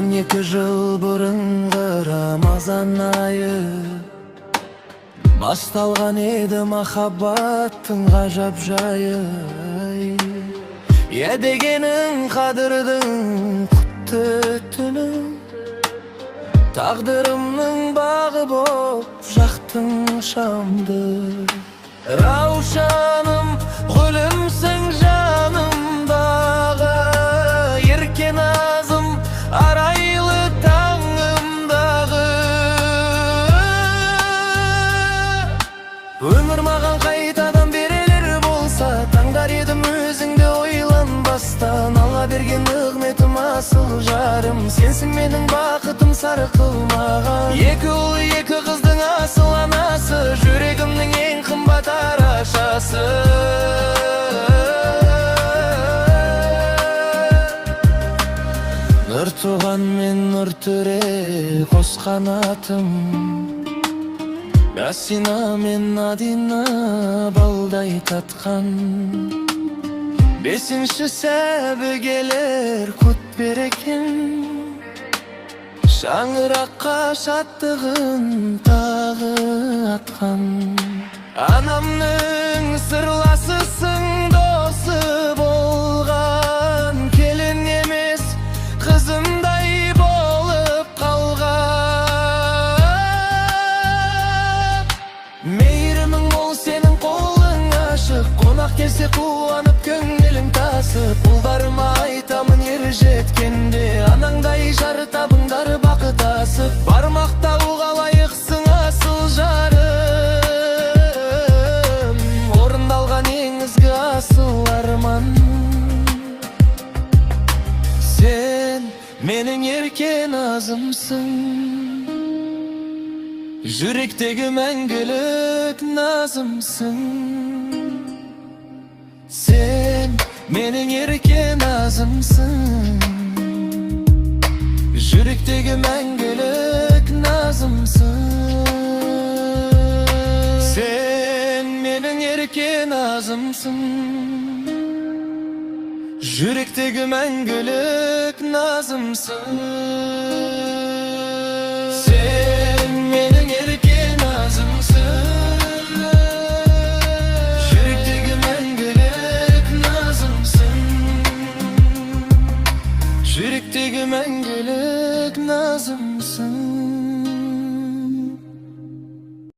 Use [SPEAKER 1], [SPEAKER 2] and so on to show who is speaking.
[SPEAKER 1] 12 жыл бұрынғы Рамазан айы басталған еді махаббаттың ғажап жайы. Дегенің қадірдің құтты түні, тағдырымның бағы боп жақтың шамды. Раушаным, гүлімсің жанымдағы, ерке назым, арайлы таңымдағы. Өмір маған қайтадан берелер болса, таңдар едім өзіңді ойланбастан. Алла берген нығметім асыл жарым, сенсің менің бақытым сары қылмаған. Екі ұл, екі қыздың асыл анасы, жүрегімнің ең қымбат арашасы. Нұр туған мен нұр төре қос қанатым, Ясина мен Надина балдай татқан. Бесінші сәбі келер құт берекен, шаңыраққа шаттығын тағы атқан. Анамның сырласысың, досы болған, келін емес қызымдай болып қалған. Мейірімің мол, сенің қолың ашық, қонақ келсе қуанып көңілің тасып. Ұлдарыма айтамын ер жеткенде, анаңдай жар табыңдар бақыт асып. Бармақтауға лайықсың асыл жарым, орындалған ең ізгі асыл арман. Сен менің ерке назымсың, жүректегі мәңгілік назымсың. Сен менің ерке назымсың, жүректегі мәңгілік назымсың. Сен менің ерке назымсың, жүректегі мәңгілік назымсың.